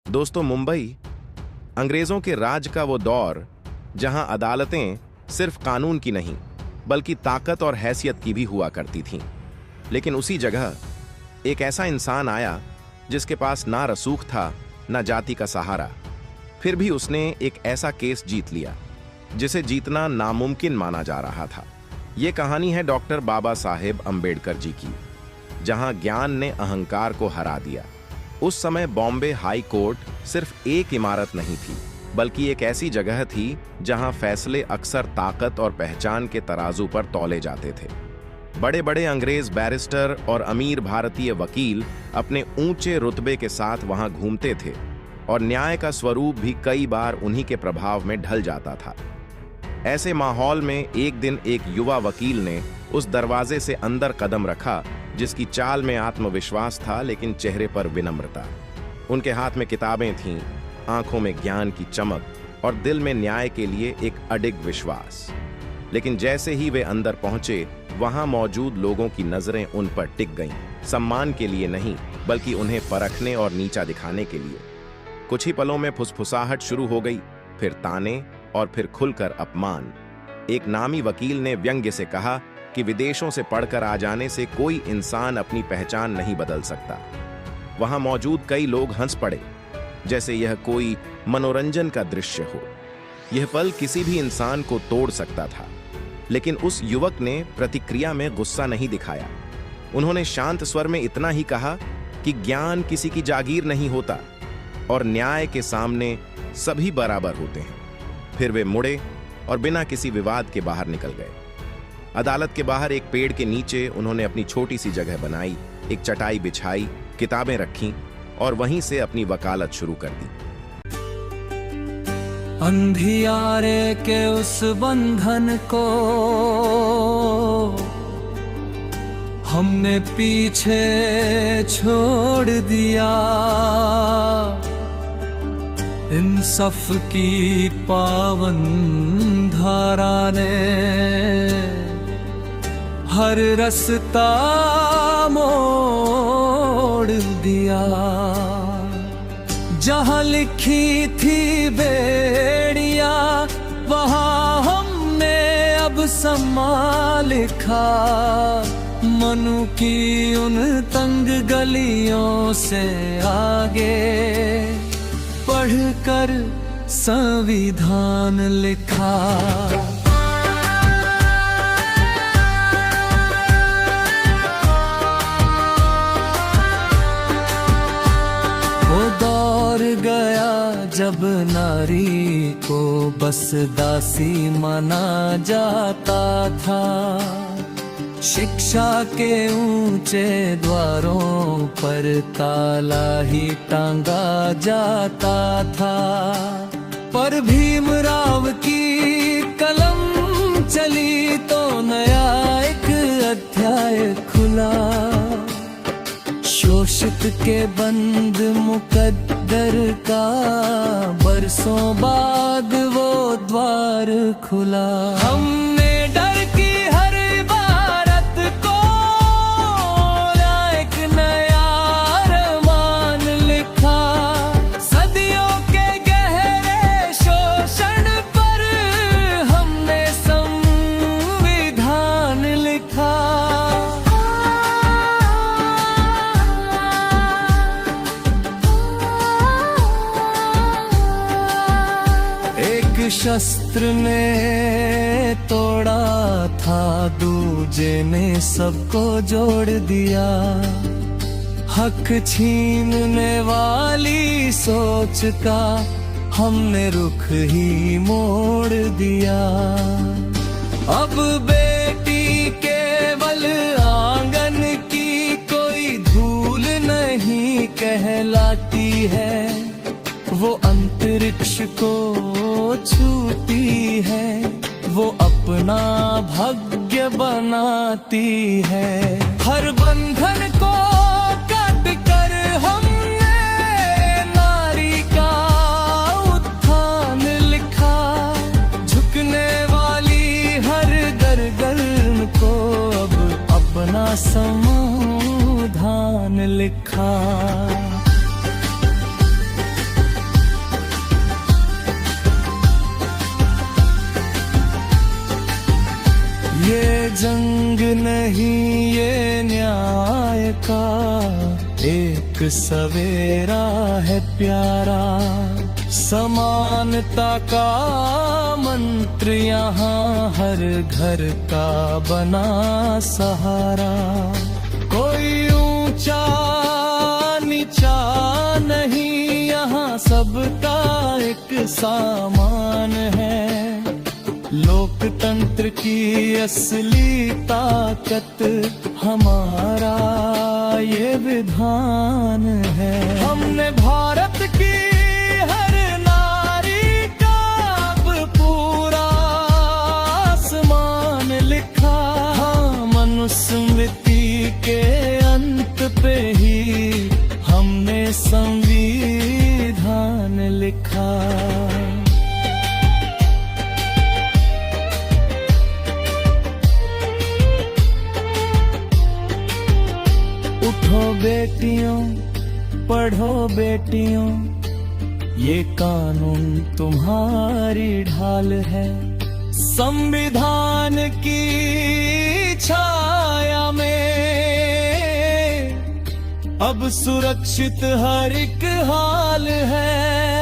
दोस्तों, मुंबई अंग्रेजों के राज का वो दौर जहां अदालतें सिर्फ कानून की नहीं बल्कि ताकत और हैसियत की भी हुआ करती थीं। लेकिन उसी जगह एक ऐसा इंसान आया जिसके पास ना रसूख था ना जाति का सहारा। फिर भी उसने एक ऐसा केस जीत लिया जिसे जीतना नामुमकिन माना जा रहा था। यह कहानी है डॉक्टर बाबा साहेब अंबेडकर जी की, जहां ज्ञान ने अहंकार को हरा दिया। उस समय बॉम्बे हाई कोर्ट सिर्फ एक इमारत नहीं थी बल्कि एक ऐसी जगह थी जहां फैसले अक्सर ताकत और पहचान के तराजू पर तौले जाते थे। बड़े बड़े अंग्रेज बैरिस्टर और अमीर भारतीय वकील अपने ऊंचे रुतबे के साथ वहां घूमते थे और न्याय का स्वरूप भी कई बार उन्हीं के प्रभाव में ढल जाता था। ऐसे माहौल में एक दिन एक युवा वकील ने उस दरवाजे से अंदर कदम रखा जिसकी चाल में आत्मविश्वास था लेकिन चेहरे पर विनम्रता। उनके हाथ में किताबें थीं, आंखों में ज्ञान की चमक और दिल में न्याय के लिए एक अडिग विश्वास। लेकिन जैसे ही वे अंदर पहुंचे, वहां मौजूद लोगों की नजरें उन पर टिक गईं, सम्मान के लिए नहीं बल्कि उन्हें परखने और नीचा दिखाने के लिए। कुछ ही पलों में फुसफुसाहट शुरू हो गई, फिर ताने और फिर खुलकर अपमान। एक नामी वकील ने व्यंग्य से कहा कि विदेशों से पढ़कर आ जाने से कोई इंसान अपनी पहचान नहीं बदल सकता। वहां मौजूद कई लोग हंस पड़े, जैसे यह कोई मनोरंजन का दृश्य हो। यह पल किसी भी इंसान को तोड़ सकता था, लेकिन उस युवक ने प्रतिक्रिया में गुस्सा नहीं दिखाया। उन्होंने शांत स्वर में इतना ही कहा कि ज्ञान किसी की जागीर नहीं होता और न्याय के सामने सभी बराबर होते हैं। फिर वे मुड़े और बिना किसी विवाद के बाहर निकल गए। अदालत के बाहर एक पेड़ के नीचे उन्होंने अपनी छोटी सी जगह बनाई, एक चटाई बिछाई, किताबें रखीं और वहीं से अपनी वकालत शुरू कर दी। अंधियारे के उस बंधन को हमने पीछे छोड़ दिया, इंसाफ की पावन धारा ने हर रास्ता मोड़ दिया। जहां लिखी थी बेड़िया वहां हमने अब समा लिखा। मनु की उन तंग गलियों से आगे पढ़कर संविधान लिखा। वो दौर गया जब नारी को बस दासी माना जाता था। शिक्षा के ऊंचे द्वारों पर ताला ही टांगा जाता था। पर भीमराव की कलम चली तो नया एक अध्याय खुला। शोषित के बंद मुकद्दर का बरसों बाद वो द्वार खुला। हमने डर की हर इबारत को एक नया अरमान लिखा। सदियों के गहरे शोषण पर हमने संविधान लिखा। शस्त्र ने तोड़ा था, दूजे ने सबको जोड़ दिया। हक छीनने वाली सोच का हमने रुख ही मोड़ दिया। अब बेटी केवल आंगन की कोई धूल नहीं कहलाती है। वो अंतरिक्ष को छूती है, वो अपना भाग्य बनाती है। हर बंधन को काट कर हमने नारी का उत्थान लिखा। झुकने वाली हर गर्दन को अब अपना संविधान लिखा। एक सवेरा है प्यारा, समानता का मंत्र यहाँ हर घर का बना सहारा। कोई ऊंचा नीचा नहीं, यहाँ सबका एक सामान है। लोकतंत्र की असली ताकत हमारा ये विधान है। हमने भारत की हर नारी का अब पूरा आसमान लिखा। हाँ, मनुस्मृति के अंत पे ही हमने संविधान लिखा। उठो बेटियों, पढ़ो बेटियों, ये कानून तुम्हारी ढाल है। संविधान की छाया में अब सुरक्षित हर एक हाल है।